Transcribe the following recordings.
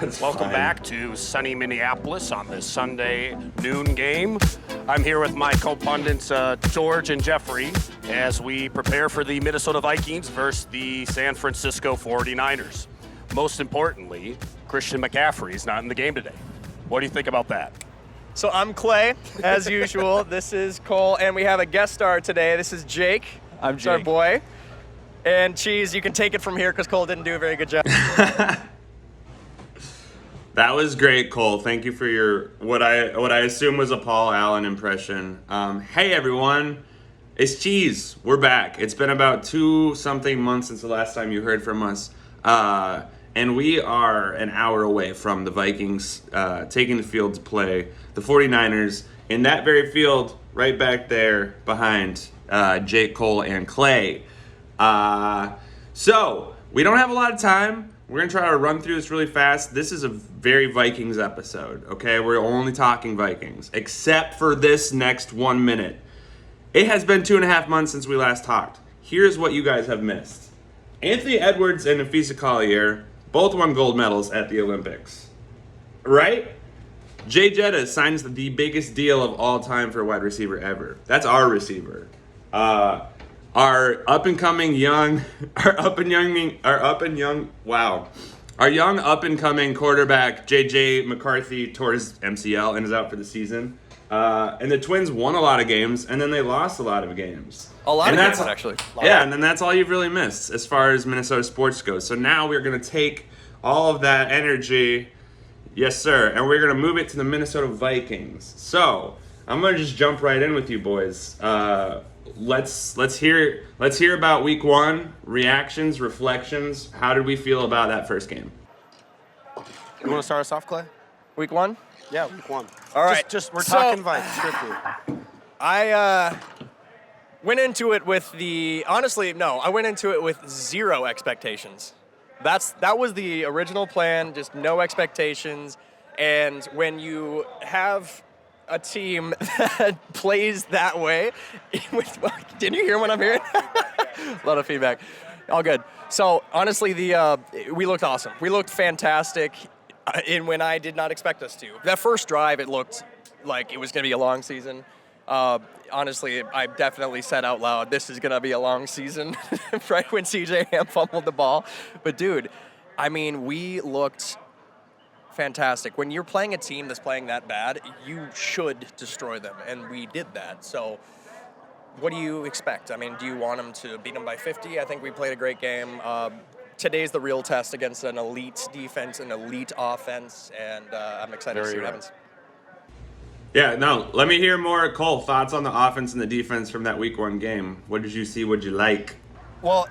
Welcome back to sunny Minneapolis on this Sunday noon game. I'm here with my co-pundits George and Jeffrey as we prepare for the Minnesota Vikings versus the San Francisco 49ers. Most importantly, Christian McCaffrey is not in the game today. What do you think about that? So I'm Clay, as usual. This is Cole, and we have a guest star today. This is Jake. I'm Jake. Our boy. And Cheese, you can take it from here because Cole didn't do a very good job. That was great, Cole. Thank you for your what I assume was a Paul Allen impression. Hey everyone, it's Cheese. We're back. It's been about 2-something months since the last time you heard from us, and we are an hour away from the Vikings taking the field to play the 49ers in that very field right back there behind Jake, Cole, and Clay. So we don't have a lot of time. We're going to try to run through this really fast. This is a very Vikings episode, okay? We're only talking Vikings, except for this next 1 minute. It has been 2.5 months since we last talked. Here's what you guys have missed. Anthony Edwards and Afisa Collier both won gold medals at the Olympics, right? Jay Jetta signs the biggest deal of all time for a wide receiver ever. That's our receiver. Our young up-and-coming quarterback, J.J. McCarthy, tore his MCL and is out for the season. And the Twins won a lot of games, and then they lost a lot of games. A lot of games, actually. Yeah, and then that's all you've really missed as far as Minnesota sports goes. So now we're going to take all of that energy, yes, sir, and we're going to move it to the Minnesota Vikings. So I'm going to just jump right in with you boys. Let's hear about week one, reactions, reflections. How did we feel about that first game? You want to start us off, Clay? Week one? Yeah, week one. All right. Just we're talking Vikings strictly. I went into it with I went into it with zero expectations. That was the original plan, just no expectations. And when you have a team that plays that way, didn't you hear what I'm hearing? A lot of feedback. All good. So honestly, we looked awesome. We looked fantastic when I did not expect us to. That first drive, it looked like it was going to be a long season. Honestly, I definitely said out loud, this is going to be a long season, right when CJ Ham fumbled the ball. But dude, I mean, we looked fantastic. When you're playing a team that's playing that bad, you should destroy them, and we did that. So what do you expect? I mean, do you want them to beat them by 50? I think we played a great game. Today's the real test against an elite defense, an elite offense, and I'm excited to see what happens. Yeah, no, let me hear more. Cole, thoughts on the offense and the defense from that week one game. What did you see? What did you like? Well,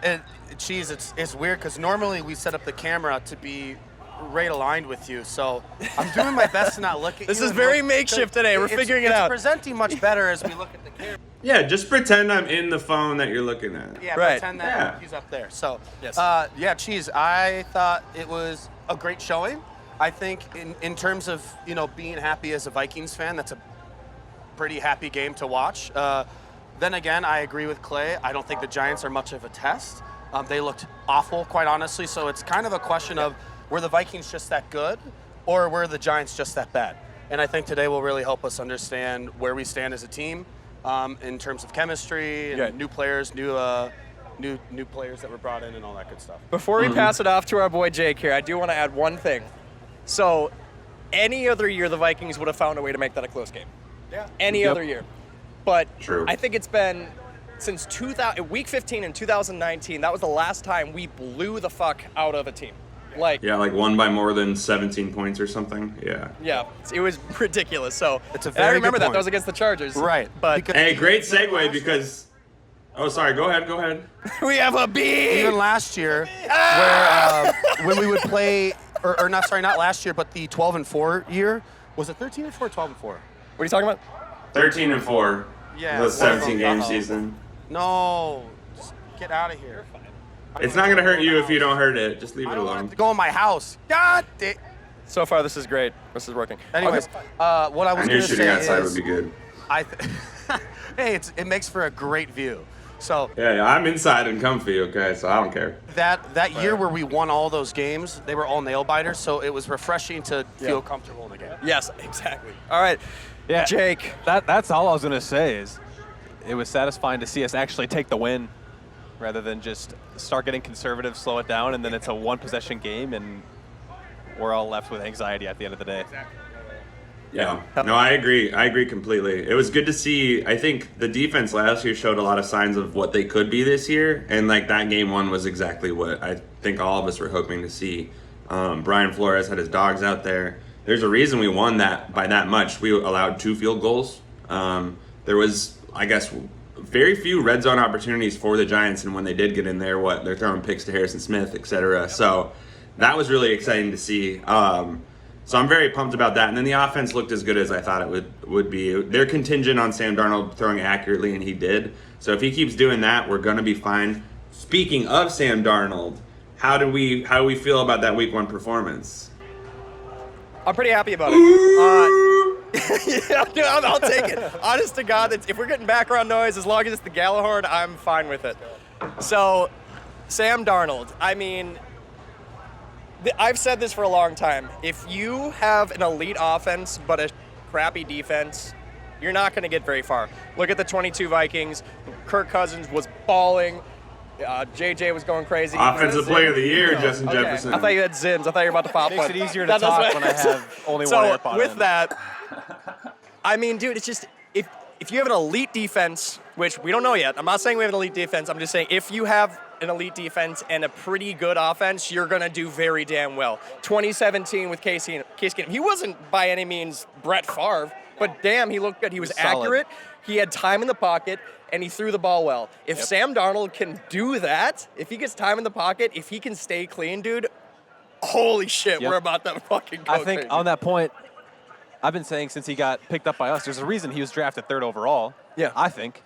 Cheese, it's weird because normally we set up the camera to be right aligned with you, so I'm doing my best to not look at you. This is very makeshift today. We're figuring it out. It's presenting much better as we look at the camera. Yeah, just pretend I'm in the phone that you're looking at. Yeah, right. Pretend that he's up there. So, yes. Cheese, I thought it was a great showing. I think in terms of, being happy as a Vikings fan, that's a pretty happy game to watch. Then again, I agree with Clay. I don't think the Giants are much of a test. They looked awful, quite honestly, so it's kind of a question of, were the Vikings just that good, or were the Giants just that bad? And I think today will really help us understand where we stand as a team in terms of chemistry and new players, new players that were brought in and all that good stuff. Before we pass it off to our boy Jake here, I do want to add one thing. So any other year, the Vikings would have found a way to make that a close game. Yeah. Any other year. But True. I think it's been since week 15 in 2019, that was the last time we blew the fuck out of a team. Like won by more than 17 points or something. Yeah, it was ridiculous. So it's a very I remember good point. That was against the Chargers, right? But hey, great segue because. Oh, sorry. Go ahead. We have a B. Even last year, where when we would play, or not last year, but the 12-4 year, was it 13-4 or 12-4? What are you talking about? 13-4. Yeah. The 17-game season. No, just get out of here. It's not gonna hurt you if you don't hurt it. Just leave it I don't alone. have to go in my house. God damn. So far, this is great. This is working. Anyways, what I was I going knew to shooting say outside is, would be good. hey, it makes for a great view. So Yeah, I'm inside and comfy, okay, so I don't care. that year where we won all those games, they were all nail biters. So it was refreshing to feel comfortable in the game. Yes, exactly. All right, Yeah, Jake. That's all I was gonna say is, it was satisfying to see us actually take the win, rather than just start getting conservative, slow it down, and then it's a one-possession game, and we're all left with anxiety at the end of the day. Yeah. No, I agree. I agree completely. It was good to see. I think the defense last year showed a lot of signs of what they could be this year. And, like, that game one was exactly what I think all of us were hoping to see. Brian Flores had his dogs out there. There's a reason we won that by that much. We allowed 2 field goals. There was, I guess, very few red zone opportunities for the Giants. And when they did get in there, they're throwing picks to Harrison Smith, et cetera. So that was really exciting to see. So I'm very pumped about that. And then the offense looked as good as I thought it would be. They're contingent on Sam Darnold throwing accurately, and he did. So if he keeps doing that, we're going to be fine. Speaking of Sam Darnold, how do we feel about that Week 1 performance? I'm pretty happy about it. Yeah, dude, I'll take it. Honest to God, if we're getting background noise, as long as it's the Gallahorn, I'm fine with it. So, Sam Darnold, I mean, I've said this for a long time. If you have an elite offense but a crappy defense, you're not going to get very far. Look at the 22 Vikings. Kirk Cousins was balling. JJ was going crazy. Offensive Player of the Year, Justin Okay. Jefferson. I thought you had Zims. I thought you were about to pop Makes one. it easier to That's talk what- when I have only so one AirPod with in. that, I mean, dude, it's just if you have an elite defense, which we don't know yet. I'm not saying we have an elite defense. I'm just saying if you have an elite defense and a pretty good offense, you're going to do very damn well. 2017 with Case Keenum. He wasn't by any means Brett Favre, but damn, he looked good. He was Solid. accurate. He had time in the pocket, and he threw the ball well. If Sam Darnold can do that, if he gets time in the pocket, if he can stay clean, dude, holy shit, Yep. we're about to fucking go I think crazy. on that point, I've been saying since he got picked up by us, there's a reason he was drafted 3rd overall. Yeah. I think.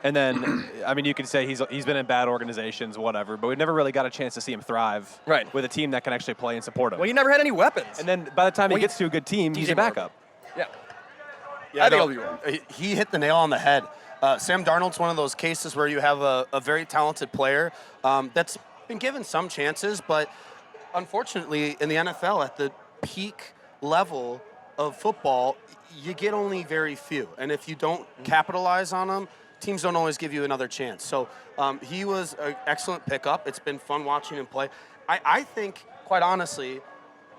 And then, I mean, you could say he's been in bad organizations, whatever, but we never really got a chance to see him thrive Right. with a team that can actually play and support him. Well, he never had any weapons. And then by the time Well, he gets to a good team, he's DJ a backup. Yeah. Yeah, I think no, I'll be wrong. He hit the nail on the head. Sam Darnold's one of those cases where you have a very talented player that's been given some chances, but unfortunately in the NFL at the peak level of football, you get only very few. And if you don't capitalize on them, teams don't always give you another chance. So he was an excellent pickup. It's been fun watching him play. I think, quite honestly,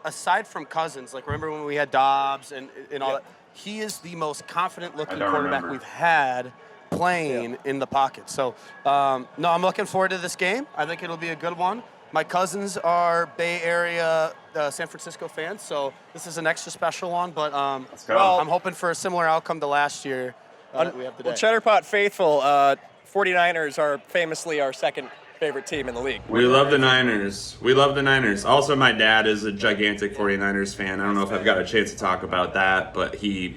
aside from Cousins, like remember when we had Dobbs and all that, he is the most confident-looking quarterback we've had playing in the pocket. So, no, I'm looking forward to this game. I think it'll be a good one. My cousins are Bay Area San Francisco fans, so this is an extra special one. But go. I'm hoping for a similar outcome to last year that we have today. Well, Cheddar Pot faithful, 49ers are famously our second favorite team in the league. We love the Niners. We love the Niners. Also, my dad is a gigantic 49ers fan. I don't know if I've got a chance to talk about that, but he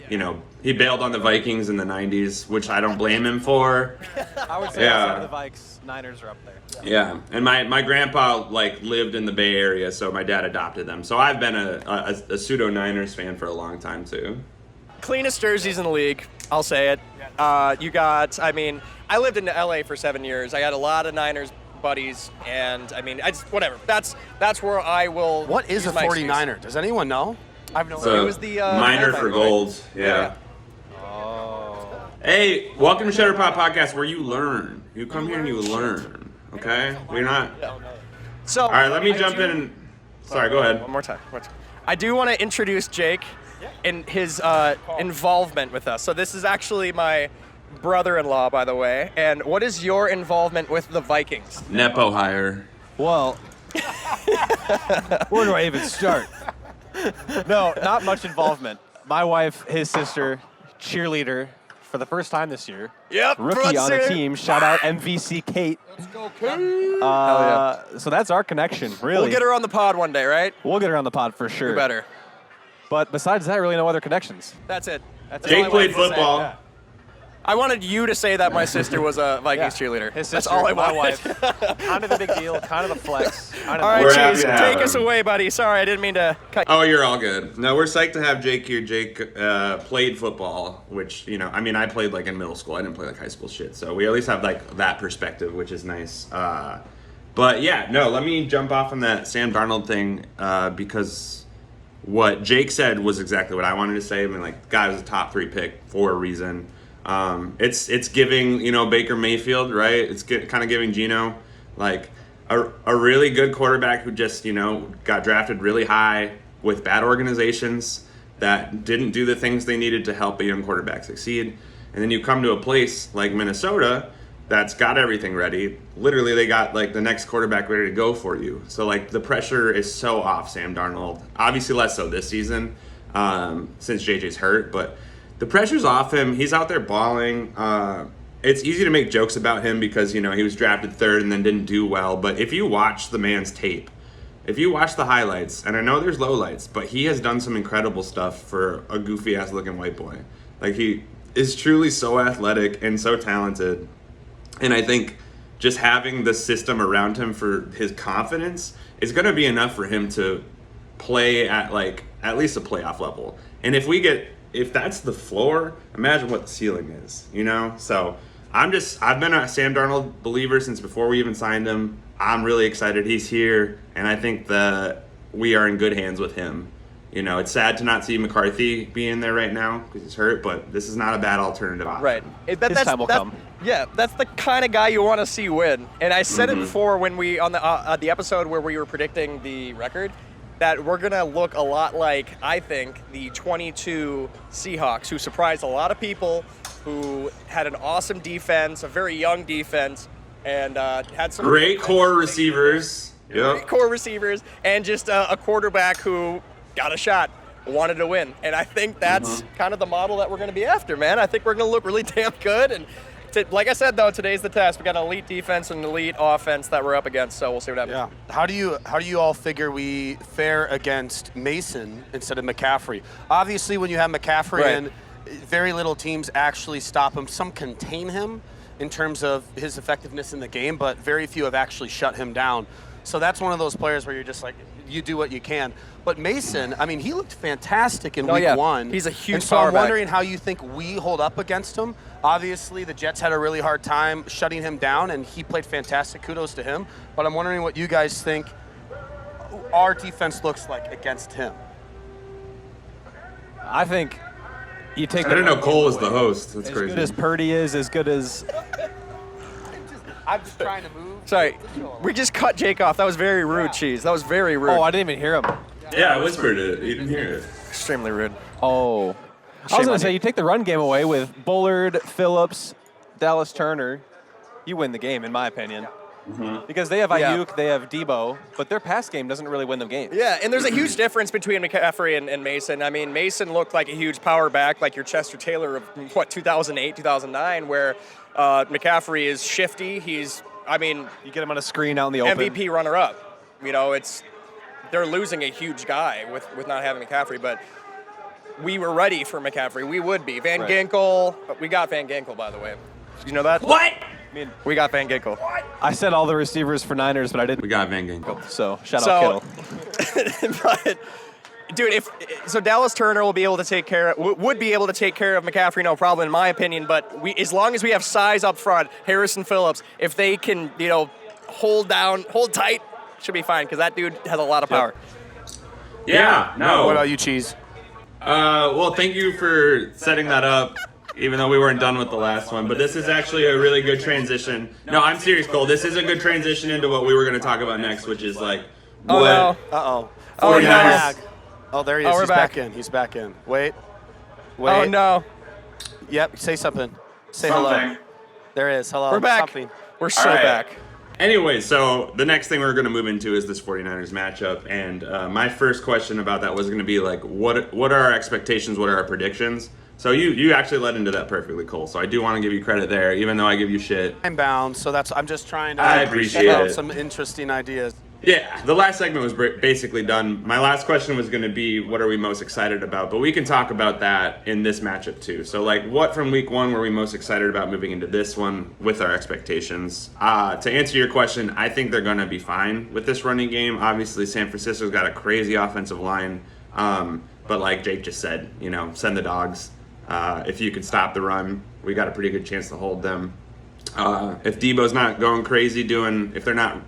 bailed on the Vikings in the 90s, which I don't blame him for. I would say Yeah. outside of the Vikes, Niners are up there. Yeah, and my grandpa lived in the Bay Area, so my dad adopted them. So I've been a pseudo Niners fan for a long time too. Cleanest jerseys in the league, I'll say it. You got, I mean, I lived in LA for 7 years. I got a lot of Niners buddies, and I mean, whatever. That's where I will. What is use a my 49er? excuse. Does anyone know? I've no So idea. It was the miner for right? gold. Yeah. Hey, welcome to Cheddar Pot Podcast, where you learn. You come here and you learn. Okay, we're not. So, All right, let me I jump do- in. Sorry, go ahead. One more time. I do want to introduce Jake and his involvement with us. So this is actually my brother-in-law, by the way. And what is your involvement with the Vikings? Nepo hire. Well, where do I even start? No, not much involvement. My wife, his sister, cheerleader for the first time this year. Yep. Rookie on the team. Shout out MVC Kate. Let's go, Kate. So that's our connection, really. We'll get her on the pod one day, right? We'll get her on the pod for sure. We better. But besides that, really no other connections. That's it. That's Jake all I played wanted to say. football. Yeah. I wanted you to say that my sister was a Vikings cheerleader. His That's sister, all I my wanted. wife. Kind of a big deal, kind of a flex. All right, We're happy Cheese, to have take us him. away, buddy. Sorry, I didn't mean to cut you. Oh, you're all good. No, we're psyched to have Jake here. Jake played football, which, I mean, I played like in middle school. I didn't play like high school shit. So we at least have like that perspective, which is nice. But yeah, no, let me jump off on that Sam Darnold thing because what Jake said was exactly what I wanted to say. I mean, like, the guy was a top 3 pick for a reason. It's giving, Baker Mayfield, right? It's kind of giving Geno, like, a really good quarterback who just, got drafted really high with bad organizations that didn't do the things they needed to help a young quarterback succeed. And then you come to a place like Minnesota that's got everything ready. Literally, they got, like, the next quarterback ready to go for you. So, like, the pressure is so off Sam Darnold. Obviously less so this season since JJ's hurt, but the pressure's off him. He's out there balling. It's easy to make jokes about him because, he was drafted 3rd and then didn't do well. But if you watch the man's tape, if you watch the highlights, and I know there's lowlights, but he has done some incredible stuff for a goofy-ass looking white boy. Like, he is truly so athletic and so talented. And I think just having the system around him for his confidence is going to be enough for him to play at, like, at least a playoff level. And if that's the floor, imagine what the ceiling is, So I've been a Sam Darnold believer since before we even signed him. I'm really excited he's here, and I think that we are in good hands with him. It's sad to not see McCarthy be in there right now because he's hurt, but this is not a bad alternative option. Right. His time will come. Yeah, that's the kind of guy you want to see win. And I said it before when we on the episode where we were predicting the record, that we're going to look a lot like, I think, the 22 Seahawks, who surprised a lot of people, who had an awesome defense, a very young defense, and had some Great core receivers. Great core receivers, and just a quarterback who got a shot, wanted to win. And I think that's kind of the model that we're going to be after, man. I think we're going to look really damn good. And like I said, though, today's the test. We got an elite defense and an elite offense that we're up against, so we'll see what happens. Yeah. How do you all figure we fare against Mason instead of McCaffrey? Obviously, when you have McCaffrey in, very little teams actually stop him. Some contain him in terms of his effectiveness in the game, but very few have actually shut him down. So that's one of those players where you're just like, you do what you can. But Mason, I mean, he looked fantastic in week 1. He's a huge and so power I'm back. wondering how you think we hold up against him. Obviously, the Jets had a really hard time shutting him down, and he played fantastic. Kudos to him. But I'm wondering what you guys think our defense looks like against him. I think you take. I didn't know Cole was the host. That's as crazy. good as Purdy is, as good as. I'm just trying to move. Sorry, we just cut Jake off. That was very rude, Cheese. That was very rude. Oh, I didn't even hear him. Yeah, I whispered it. You didn't hear it. Extremely rude. Oh. I was going to say, you take the run game away with Bullard, Phillips, Dallas Turner, you win the game, in my opinion. Because they have Ayuk, they have Debo, but their pass game doesn't really win them games. Yeah, and there's a huge difference between McCaffrey and Mason. I mean, Mason looked like a huge power back, like your Chester Taylor of, 2008, 2009, where McCaffrey is shifty. You get him on a screen out in the open. MVP runner-up. They're losing a huge guy with not having McCaffrey, but we were ready for McCaffrey. We would be. Van Ginkel, we got Van Ginkel, by the way. Did you know that? What? We got Van Ginkel. I said all the receivers for Niners, but I didn't. We got Van Ginkel. So, shout out Kittle. But, dude, so Dallas Turner would be able to take care of McCaffrey, no problem, in my opinion. But as long as we have size up front, Harrison Phillips, if they can, hold tight, should be fine because that dude has a lot of power. Yeah, no. What about you, Cheese? Well, thank you for setting that up, even though we weren't done with the last one. But this is actually a really good transition. No, I'm serious, Cole. This is a good transition into what we were going to talk about next, which is like what. No. Uh-oh. 49ers. Oh, there he is. Oh, we're He's back. back in. He's back in. Wait. Oh, no. Yep. Say something. Say Something. hello. There it is. Hello. We're back. Something. We're so right. back. Anyway, so the next thing we're going to move into is this 49ers matchup. And my first question about that was going to be like, what are our expectations? What are our predictions? So you actually led into that perfectly, Cole. So I do want to give you credit there, even though I give you shit. I'm bound, so I'm just trying to I appreciate get out it. some interesting ideas. Yeah, the last segment was basically done. My last question was going to be, what are we most excited about? But we can talk about that in this matchup too. So, like, what from week 1 were we most excited about moving into this one with our expectations? To answer your question, I think they're going to be fine with this running game. Obviously, San Francisco's got a crazy offensive line. But like Jake just said, send the dogs. If you could stop the run, we got a pretty good chance to hold them. If Debo's not going crazy if they're not,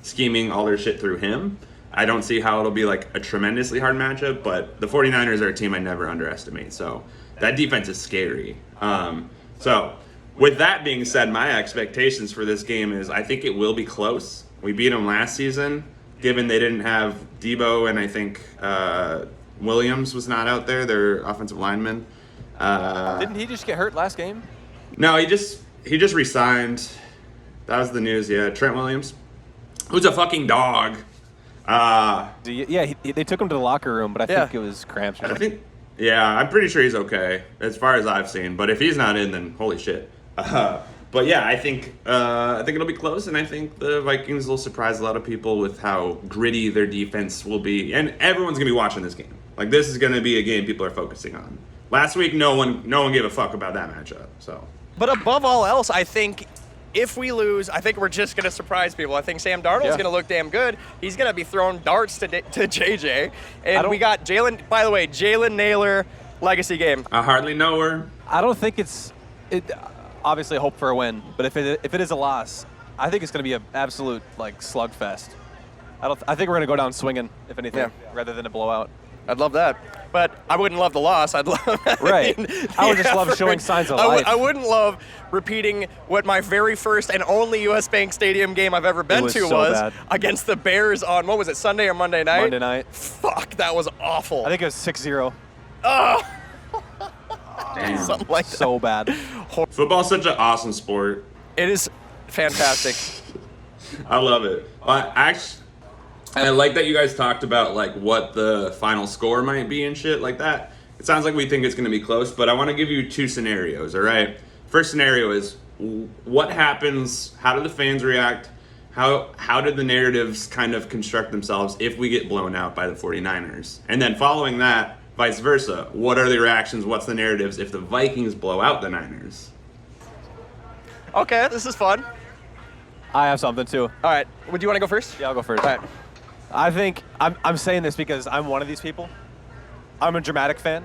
scheming all their shit through him, I don't see how it'll be like a tremendously hard matchup, but the 49ers are a team I never underestimate. So that defense is scary. So with that being said, my expectations for this game is I think it will be close. We beat them last season, given they didn't have Debo, and I think Williams was not out there, their offensive lineman. Didn't he just get hurt last game? No, he just re-signed. That was the news, yeah. Trent Williams, who's a fucking dog. They took him to the locker room, but I think it was cramps. I'm pretty sure he's okay, as far as I've seen. But if he's not in, then holy shit. But yeah, I think it'll be close, and I think the Vikings will surprise a lot of people with how gritty their defense will be, and everyone's gonna be watching this game. Like, this is gonna be a game people are focusing on. Last week, no one gave a fuck about that matchup. So, But above all else, I think if we lose, I think we're just going to surprise people. I think Sam Darnold's going to look damn good. He's going to be throwing darts to JJ. And we got Jalen Naylor, legacy game. I hardly know her. I don't think it's obviously a hope for a win, but if it is a loss, I think it's going to be an absolute slugfest. I think we're going to go down swinging, if anything, rather than a blowout. I'd love that. But I wouldn't love the loss. I'd love Right. I would just love showing signs of life. I wouldn't love repeating what my very first and only U.S. Bank Stadium game I've ever been to was against the Bears on, what was it, Sunday or Monday night? Monday night. Fuck, that was awful. I think it was 6-0. Oh. Damn. Something like that. So bad. Football's such an awesome sport. It is fantastic. I love it. I like that you guys talked about what the final score might be and shit like that. It sounds like we think it's going to be close, but I want to give you 2 scenarios, all right? First scenario is what happens, how do the fans react, how did the narratives kind of construct themselves if we get blown out by the 49ers? And then following that, vice versa, what are the reactions, what's the narratives if the Vikings blow out the Niners? Okay, this is fun. I have something too. All right, would you want to go first? Yeah, I'll go first. All right. I think I'm saying this because I'm one of these people. I'm a dramatic fan.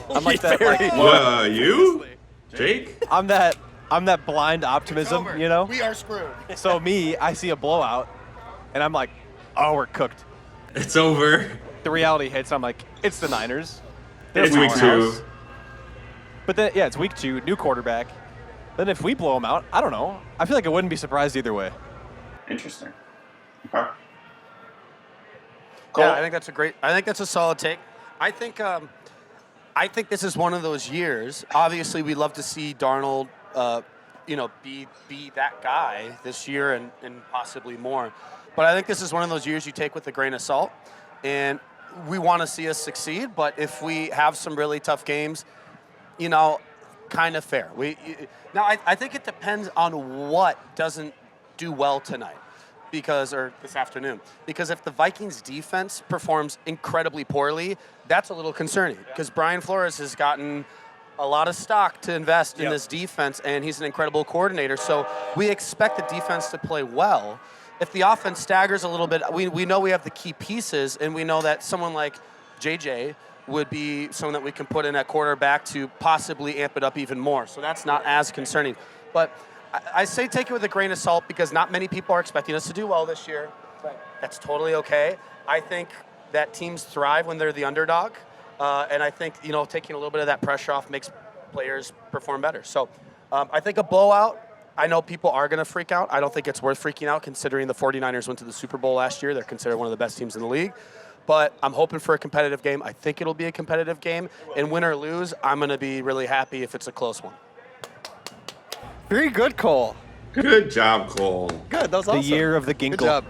I'm like that. You? Jake? I'm that blind optimism, We are screwed. So I see a blowout, and I'm like, oh, we're cooked. It's over. The reality hits. I'm like, it's the Niners. It's week 2. But then, it's week 2, new quarterback. Then if we blow them out, I don't know. I feel like I wouldn't be surprised either way. Interesting. Okay. Yeah, I think that's a solid take. I think this is one of those years. Obviously, we'd love to see Darnold, be that guy this year and possibly more. But I think this is one of those years you take with a grain of salt. And we want to see us succeed. But if we have some really tough games, kind of fair. I think it depends on what doesn't do well tonight. Or this afternoon. Because if the Vikings defense performs incredibly poorly, that's a little concerning. Because Brian Flores has gotten a lot of stock to invest in this defense, and he's an incredible coordinator. So we expect the defense to play well. If the offense staggers a little bit, we know we have the key pieces, and we know that someone like JJ would be someone that we can put in at quarterback to possibly amp it up even more. So that's not as concerning. But I say take it with a grain of salt because not many people are expecting us to do well this year. That's totally okay. I think that teams thrive when they're the underdog. And I think, taking a little bit of that pressure off makes players perform better. So I think a blowout, I know people are going to freak out. I don't think it's worth freaking out considering the 49ers went to the Super Bowl last year. They're considered one of the best teams in the league. But I'm hoping for a competitive game. I think it'll be a competitive game. And win or lose, I'm going to be really happy if it's a close one. Very good, Cole. Good job, Cole. Good, that was awesome. The year of the Ginkle. Good job.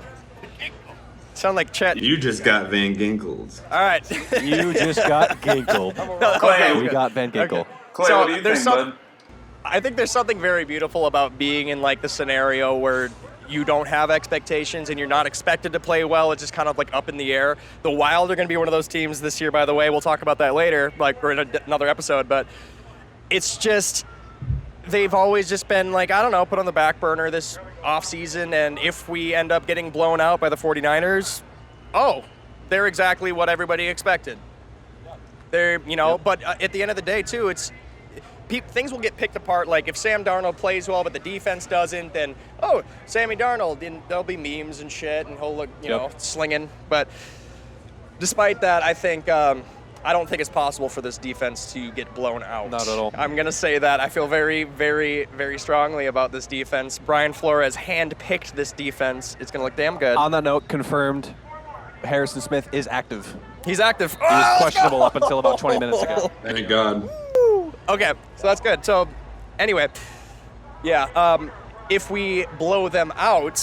Sound like Chet. You just got Van Ginkled. All right. You just got Ginkled. Okay. We got Van Ginkle. Okay. Clay, what do you think, bud? I think there's something very beautiful about being in the scenario where you don't have expectations and you're not expected to play well. It's just kind of like up in the air. The Wild are going to be one of those teams this year, by the way. We'll talk about that later, like we're in another episode. But it's just they've always just been like, I don't know, put on the back burner this offseason. And if we end up getting blown out by the 49ers, they're exactly what everybody expected. They're, but at the end of the day, too, things will get picked apart. Like if Sam Darnold plays well, but the defense doesn't, then Sammy Darnold, and there'll be memes and shit, and he'll look, slinging. But despite that, I think I don't think it's possible for this defense to get blown out. Not at all. I'm gonna say that I feel very, very, very strongly about this defense. Brian Flores handpicked this defense. It's gonna look damn good. On that note, confirmed, Harrison Smith is active. He's active. He was questionable up until about 20 minutes ago. Thank God. Okay, so that's good. So, anyway, if we blow them out,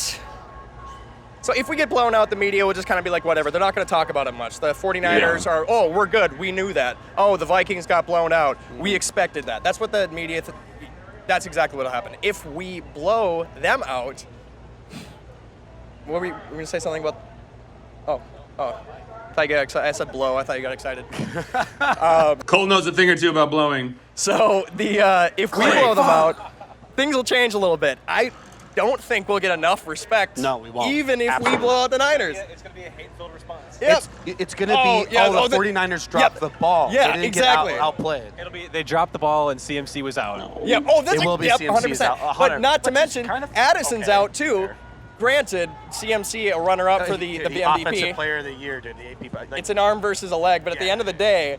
so if we get blown out, the media will just kind of be like, whatever. They're not going to talk about it much. The 49ers are, we're good. We knew that. The Vikings got blown out. We expected that. That's what the media, that's exactly what will happen. If we blow them out, what were you going to say something about? I said blow. I thought you got excited. Cole knows a thing or two about blowing. So if we blow them out, things will change a little bit. I don't think we'll get enough respect. No, we won't. Even if we blow out the Niners. It's going to be a hate-filled response. Yep. It's going to be, the 49ers dropped the ball. Yeah, they didn't exactly. Get outplayed. It'll be they dropped the ball and CMC was out. No. Yeah. That's it will be CMC's 100%. out. But not to Which is mention, kind of Addison's okay. out too. Fair. Granted, CMC a runner-up for the MVP. Offensive player of the year, dude. The AP. It's an arm versus a leg, but at the end of the day,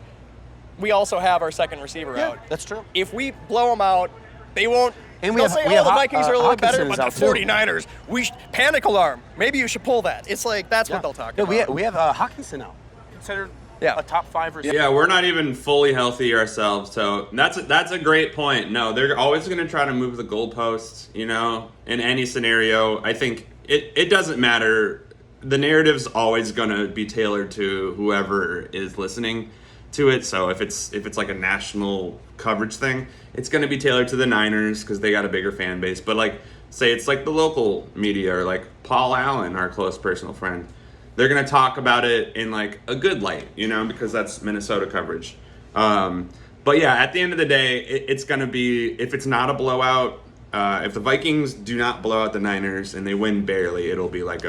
we also have our second receiver out. That's true. If we blow them out, they won't. And they'll say, the Vikings are a little better, but Hawkinson's the out, too. 49ers, panic alarm. Maybe you should pull that. It's like, that's what they'll talk about. We have Hawkinson out. Considered a top 5 receiver. Yeah, we're not even fully healthy ourselves, so that's a great point. No, they're always going to try to move the goalposts, in any scenario. I think it doesn't matter. The narrative's always going to be tailored to whoever is listening to it. So if it's like a national coverage thing, it's going to be tailored to the Niners because they got a bigger fan base. But like, say it's like the local media or like Paul Allen, our close personal friend, they're going to talk about it in like a good light, because that's Minnesota coverage. But yeah, at the end of the day, it's going to be, if it's not a blowout, if the Vikings do not blow out the Niners and they win barely, it'll be like, we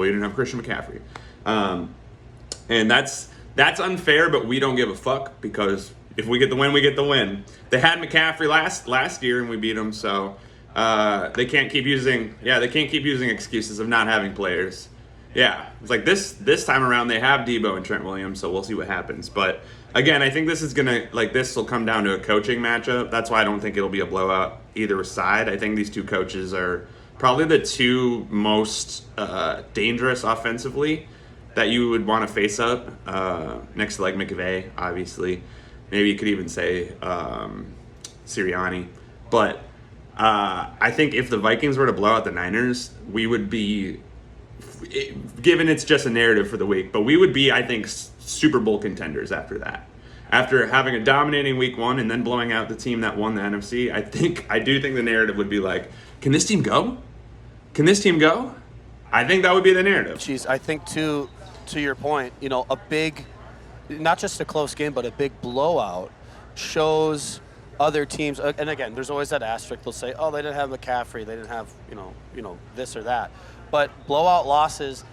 didn't have Christian McCaffrey. And that's unfair, but we don't give a fuck because if we get the win, we get the win. They had McCaffrey last year and we beat them, so they can't keep using excuses of not having players. Yeah, it's like this time around they have Debo and Trent Williams, so we'll see what happens. But again, I think this will come down to a coaching matchup. That's why I don't think it'll be a blowout either side. I think these two coaches are probably the two most dangerous offensively that you would want to face up next to like McVay, obviously. Maybe you could even say Sirianni. But I think if the Vikings were to blow out the Niners, we would be, given it's just a narrative for the week, but we would be, I think, Super Bowl contenders after that. After having a dominating week 1 and then blowing out the team that won the NFC, I do think the narrative would be like, can this team go? Can this team go? I think that would be the narrative. Jeez, I think to your point, a big, not just a close game, but a big blowout shows other teams. And again, there's always that asterisk. They'll say, they didn't have McCaffrey, they didn't have this or that. But blowout losses,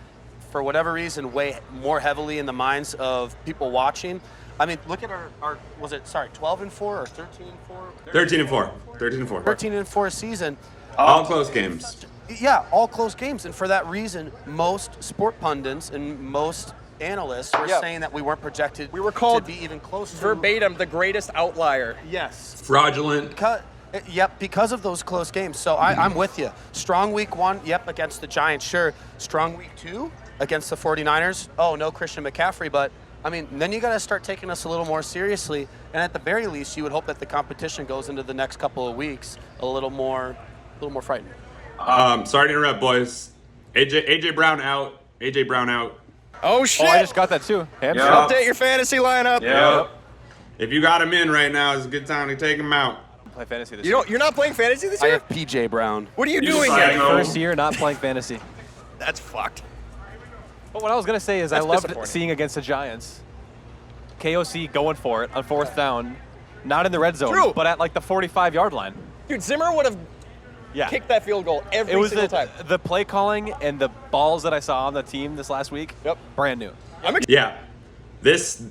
for whatever reason, weigh more heavily in the minds of people watching. I mean, look at our 12-4 or 13-4? 13-4. 13-4 season. All close games. Yeah, all close games. And for that reason, most sport pundits and most analysts were saying that we weren't projected we were called to be even close verbatim the greatest outlier. Yes. Fraudulent. Because of those close games. So I'm with you. Strong week 1, against the Giants, sure. Strong week 2 against the 49ers. No Christian McCaffrey, but then you got to start taking us a little more seriously. And at the very least, you would hope that the competition goes into the next couple of weeks a little more frightened. Sorry to interrupt, boys. AJ Brown out. AJ Brown out. Oh shit! I just got that too. Update your fantasy lineup. Yep. If you got him in right now, it's a good time to take him out. play fantasy this You year. don't. You're not playing fantasy this I year. have PJ Brown. What are you You doing? psycho. Here? First year not playing fantasy. That's fucked. But what I was gonna say is That's I loved disappointing. seeing against the Giants, KOC going for it on 4th down, not in the red zone, True. but at like the 45-yard line. Dude, Zimmer would have Yeah. kicked that field goal every It was single time. the play calling and the balls that I saw on the team this last week. Yep. Brand new. Yeah, this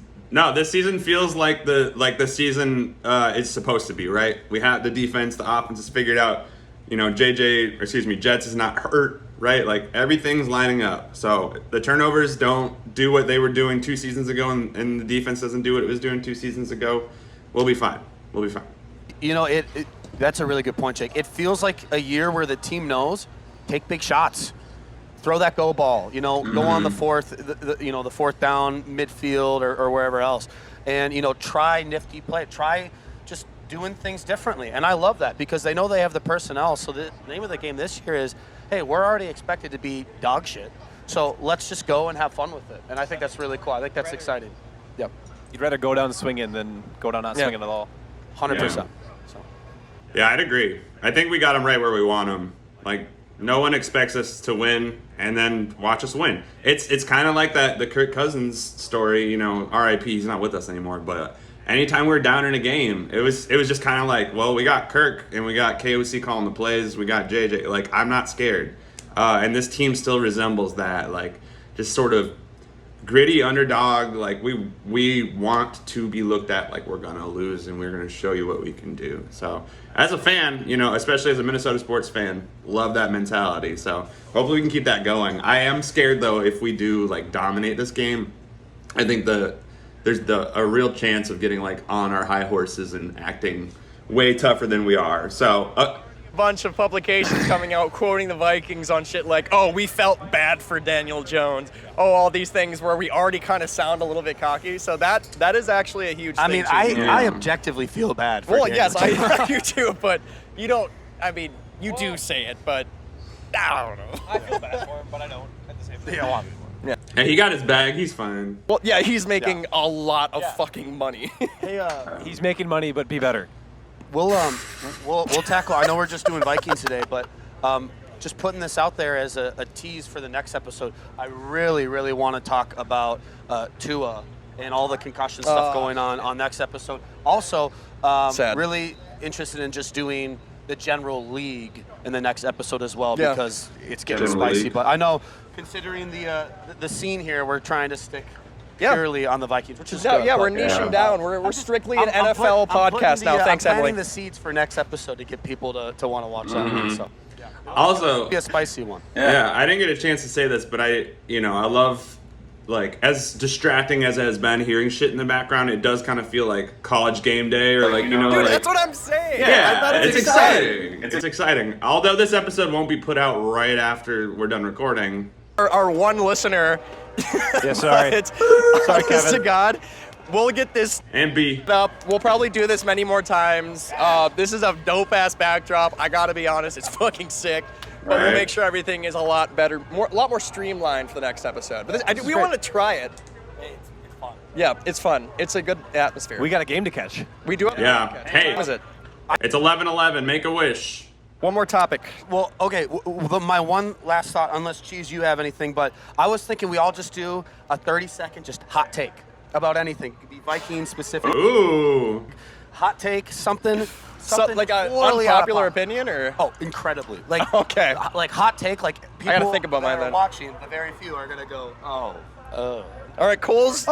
season feels like the season is supposed to be, right? We have the defense, the offense is figured out. You know, Jets is not hurt, right? Like everything's lining up. So the turnovers don't do what they were doing 2 seasons ago, and the defense doesn't do what it was doing 2 seasons ago. We'll be fine. We'll be fine. You know, that's a really good point, Jake. It feels like a year where the team knows, take big shots, throw that go ball. You know, go on the the 4th down midfield or wherever else, and try nifty play. Try just doing things differently. And I love that because they know they have the personnel. So the name of the game this year is, hey, we're already expected to be dog shit. So let's just go and have fun with it. And I think that's really cool. I think that's exciting. Yep. You'd rather go down swinging than go down not swinging at all. 100%. Yeah. Yeah, I'd agree. I think we got them right where we want them. Like, no one expects us to win and then watch us win. It's kind of like the Kirk Cousins story, RIP, he's not with us anymore, but anytime we're down in a game, it was just kind of like, well, we got Kirk and we got KOC calling the plays, we got JJ. Like, I'm not scared. And this team still resembles that, like, just sort of gritty underdog. Like, we want to be looked at like we're gonna lose, and we're gonna show you what we can do. So as a fan, especially as a Minnesota sports fan, love that mentality. So hopefully we can keep that going. I am scared though, if we do like dominate this game, I think there's a real chance of getting like on our high horses and acting way tougher than we are. So Bunch of publications coming out quoting the Vikings on shit like, oh, we felt bad for Daniel Jones. Oh, all these things where we already kind of sound a little bit cocky. So that is actually a huge thing. I mean, I objectively feel bad for Daniel yes, Jones. I do too, but you don't, I mean, you do say it, but I don't know. I feel bad for him, but I don't at the same time. Yeah, well, and he got his bag, he's fine. Well, yeah, he's making a lot of fucking money. hey, He's making money, but be better. we'll tackle. I know we're just doing Vikings today, but just putting this out there as a tease for the next episode. I really, really want to talk about Tua and all the concussion stuff going on next episode. Also, Sad. really interested in just doing the general league in the next episode as well, Yeah. because it's getting General spicy. league. But I know, considering the scene here, we're trying to stick purely on the Vikings, which is good. Yeah, we're but- niching down. We're strictly an I'm NFL podcast now. Thanks, I'm Emily. planting the seeds for next episode to get people to want to watch that one. So Also, be a spicy one. yeah, I didn't get a chance to say this, but I love, like, as distracting as it has been, hearing shit in the background, it does kind of feel like college game day, or like, Dude, like, that's what I'm saying. I yeah, thought it's exciting. It's exciting. Although this episode won't be put out right after we're done recording. Our one listener. Yeah, sorry. Sorry, Kevin. to God. We'll get this And B. up. We'll probably do this many more times. This is a dope-ass backdrop. I gotta be honest, it's fucking sick. But we'll Right. make sure everything is a lot better, a lot more streamlined for the next episode. But we want to try it. It's fun. Yeah, it's fun. It's a good atmosphere. We got a game to catch. We do it. Yeah. Okay. Hey. What is it? It's 11:11. Make a wish. One more topic. Well, okay. My one last thought, unless Cheese, you have anything, but I was thinking we all just do a 30-second just hot take about anything. It could be Viking specific. Ooh. Hot take, something Like an totally out of unpopular pocket. opinion, or Oh, incredibly. Like Okay. Like hot take. Like people gotta think about that mine are then. watching, the very few are gonna go, oh. all right, Cole's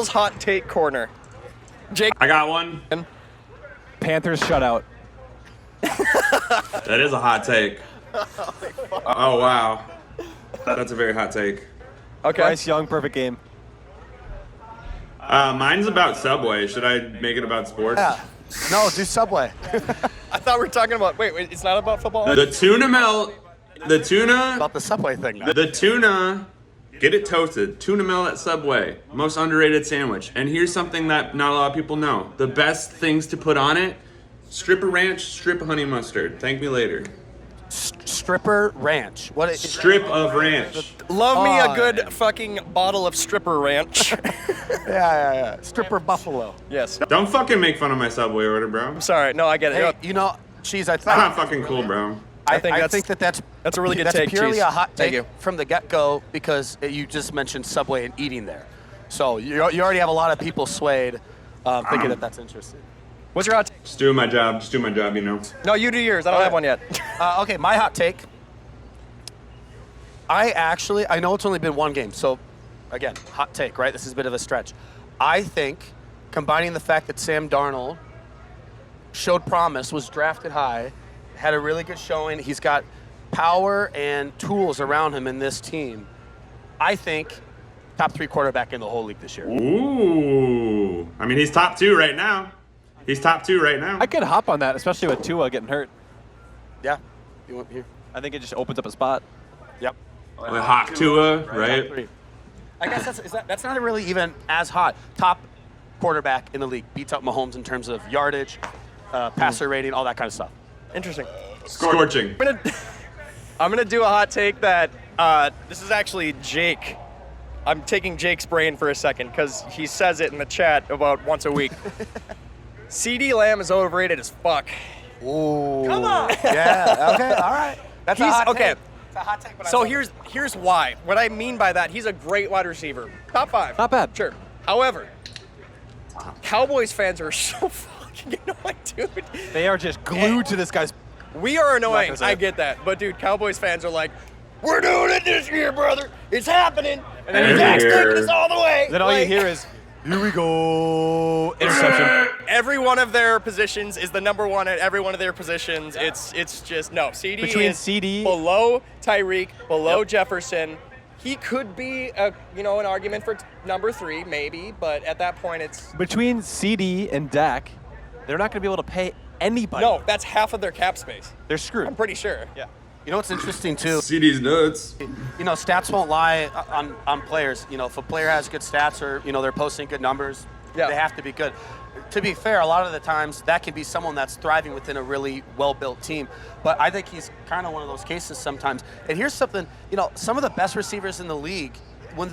hot take corner. Jake. I got one. Panthers shutout. That is a hot take. Oh, wow. That's a very hot take. Okay. Bryce Young, perfect game. Mine's about Subway. Should I make it about sports? Yeah. No, do Subway. I thought we were talking about. Wait, it's not about football. The tuna melt. The tuna. About the Subway thing. Now. The tuna. Get it toasted. Tuna melt at Subway. Most underrated sandwich. And here's something that not a lot of people know. The best things to put on it: strip of ranch, strip of honey mustard. Thank me later. Stripper Ranch. What is Strip of ranch. Love me a Oh, good man. fucking bottle of Stripper Ranch. Yeah. Stripper Buffalo. Yes. Don't fucking make fun of my Subway order, bro. Sorry. No, I get it. Hey, Yep. you know, Cheese, I It's not thought fucking cool, bro. I I think think that's a really good that's take, purely Cheese. a hot Thank take you. from the get-go because you just mentioned Subway and eating there. So you already have a lot of people swayed thinking that that's interesting. What's your hot take? Just doing my job, you know. No, you do yours. I don't have one yet. Okay, my hot take. I know it's only been one game, so again, hot take, right? This is a bit of a stretch. I think combining the fact that Sam Darnold showed promise, was drafted high, had a really good showing, he's got power and tools around him in this team. I think top 3 quarterback in the whole league this year. Ooh. I mean, he's top 2 right now. I could hop on that, especially with Tua getting hurt. Yeah. You want here? I think it just opens up a spot. Yep. With Hawk Tua, Top right? 3. I guess that's not really even as hot. Top quarterback in the league. Beats out Mahomes in terms of yardage, passer rating, all that kind of stuff. Interesting. Scorching. I'm gonna do a hot take that this is actually Jake. I'm taking Jake's brain for a second because he says it in the chat about once a week. CD Lamb is overrated as fuck. Ooh. Come on. Yeah. Okay. All right. That's a He's- hot okay. take. It's a hot take. But I So love it. here's why. What I mean by that, he's a great wide receiver. Top 5. Not bad. Sure. However, Cowboys fans are so fucking annoying, dude. They are just glued to this guy's. We are annoying. gonna say I it. get that. But dude, Cowboys fans are like, we're doing it this year, brother. It's happening. And then Every Dak's year. taking us all the way. Then all you Like, hear is, "Here we go!" Interception. every one of their positions is the number one at every one of their positions. It's just no. CD Between is CD below Tyreek, below Jefferson. He could be an argument for number 3 maybe, but at that point it's Between CD and Dak, they're not going to be able to pay anybody. no. That's half of their cap space. They're screwed. I'm pretty sure. Yeah. You know what's interesting too? CD's nuts. You know, stats won't lie on players. You know, if a player has good stats or, you know, they're posting good numbers, Yeah. they have to be good. To be fair, a lot of the times that can be someone that's thriving within a really well-built team. But I think he's kind of one of those cases sometimes. And here's something, you know, some of the best receivers in the league, when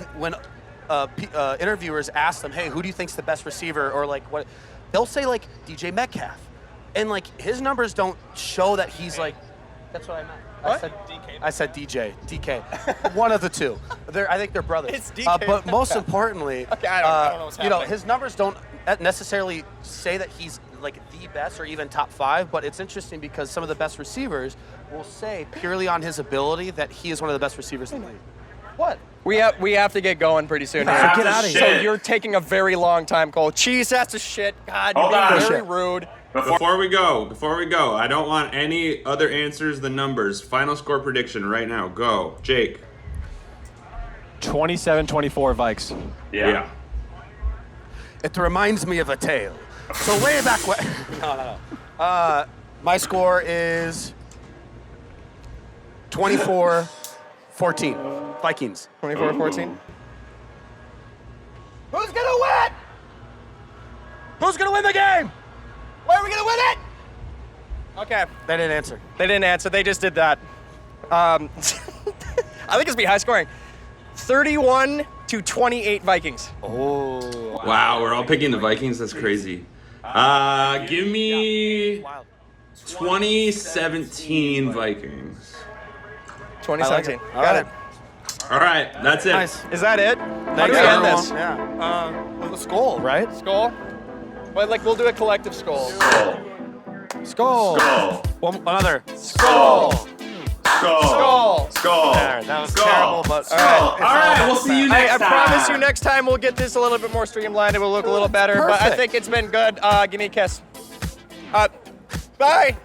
interviewers ask them, hey, who do you think's the best receiver, or like what, they'll say like DJ Metcalf. And like his numbers don't show that he's like, that's what I meant. What? I said DK. One of the two. I think they're brothers. It's DK. But most importantly, Okay, I don't know what's you know, happening. his numbers don't necessarily say that he's like the best or even top 5, but it's interesting because some of the best receivers will say purely on his ability that he is one of the best receivers in the league. What? We have to get going pretty soon. That's Get a out of here. So shit. you're taking a very long time, Cole. Cheese, that's a shit. God, you're Hold on. being very Shit. rude. Before we go, I don't want any other answers than numbers. Final score prediction right now. Go. Jake. 27-24 Vikes. Yeah. It reminds me of a tale. So way back when. No. My score is 24-14. Vikings. 24-14. Who's gonna win? Who's gonna win the game? Where are we gonna win it? Okay. They didn't answer. They didn't answer. They just did that. I think it's be high scoring. 31-28 Vikings. Oh. Wow, we're all picking the Vikings. That's crazy. Give me Wild. 2017 Vikings. 2017. All Got right. it. All right, that's it. Nice. Is that it? How Thanks, do we end everyone. this? Yeah. With a skull, right? Skull? Well, like, we'll do a collective skull. Skull. One, another. Skull! Skull. Skull! There, that was terrible, but All right. All right, we'll see you next I time. promise you next time we'll get this a little bit more streamlined. It will look a little better. But I Perfect. think it's been good. Give me a kiss. Bye!